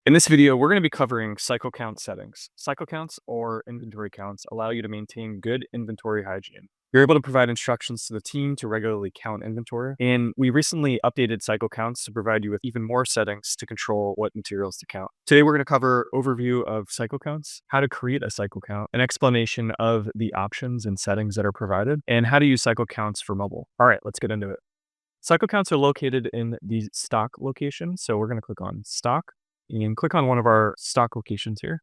In this video, we're going to be covering cycle count settings. Cycle counts or inventory counts allow you to maintain good inventory hygiene. You're able to provide instructions to the team to regularly count inventory. And we recently updated cycle counts to provide you with even more settings to control what materials to count. Today, we're going to cover overview of cycle counts, how to create a cycle count, an explanation of the options and settings that are provided, and how to use cycle counts for mobile. All right, let's get into it. Cycle counts are located in the stock location. So we're going to click on stock and click on one of our stock locations here.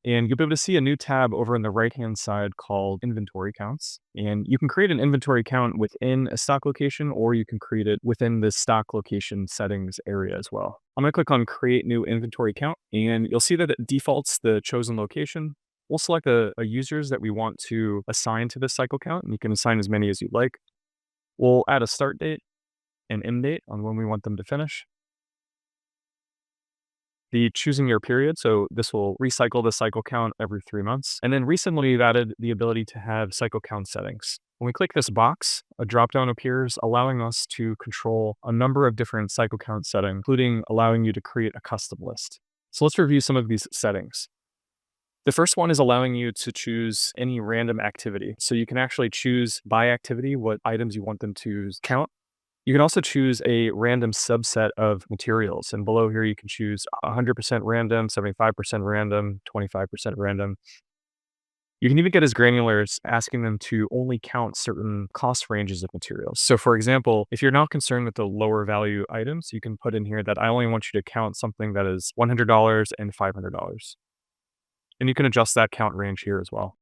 And you'll be able to see a new tab over on the right-hand side called inventory counts. And you can create an inventory count within a stock location, or you can create it within the stock location settings area as well. I'm going to click on create new inventory count, and you'll see that it defaults the chosen location. We'll select a users that we want to assign to this cycle count, and you can assign as many as you like. We'll add a start date and end date on when we want them to finish. The choosing your period, so this will recycle the cycle count every 3 months. And then recently we've added the ability to have cycle count settings. When we click this box, a dropdown appears allowing us to control a number of different cycle count settings, including allowing you to create a custom list. So let's review some of these settings. The first one is allowing you to choose any random activity. So you can actually choose by activity what items you want them to count. You can also choose a random subset of materials. And below here, you can choose 100% random, 75% random, 25% random. You can even get as granular as asking them to only count certain cost ranges of materials. So for example, if you're not concerned with the lower value items, you can put in here that I only want you to count something that is $100 and $500. And you can adjust that count range here as well.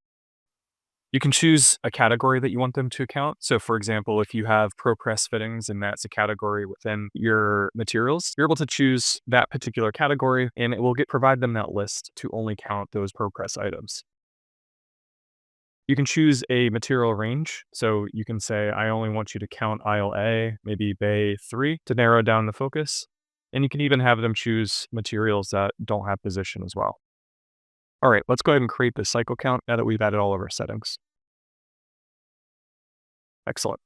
You can choose a category that you want them to count. So for example, if you have pro press fittings and that's a category within your materials, you're able to choose that particular category and it will provide them that list to only count those pro press items. You can choose a material range. So you can say, I only want you to count aisle A, maybe bay 3 to narrow down the focus. And you can even have them choose materials that don't have position as well. All right, let's go ahead and create the cycle count now that we've added all of our settings. Excellent.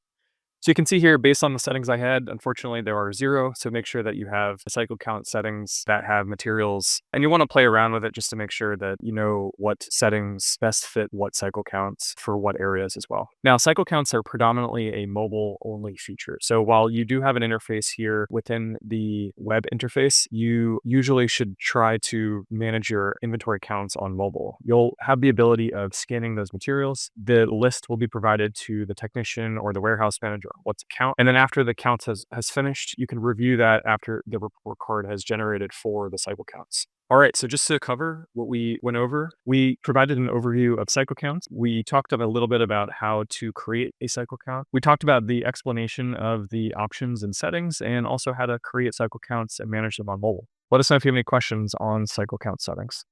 So you can see here, based on the settings I had, unfortunately, there are 0. So make sure that you have cycle count settings that have materials, and you want to play around with it just to make sure that you know what settings best fit what cycle counts for what areas as well. Now, cycle counts are predominantly a mobile-only feature. So while you do have an interface here within the web interface, you usually should try to manage your inventory counts on mobile. You'll have the ability of scanning those materials. The list will be provided to the technician or the warehouse manager what to count. And then after the count has finished, you can review that after the report card has generated for the cycle counts. All right, so just to cover what we went over, we provided an overview of cycle counts. We talked a little bit about how to create a cycle count. We talked about the explanation of the options and settings and also how to create cycle counts and manage them on mobile. Let us know if you have any questions on cycle count settings.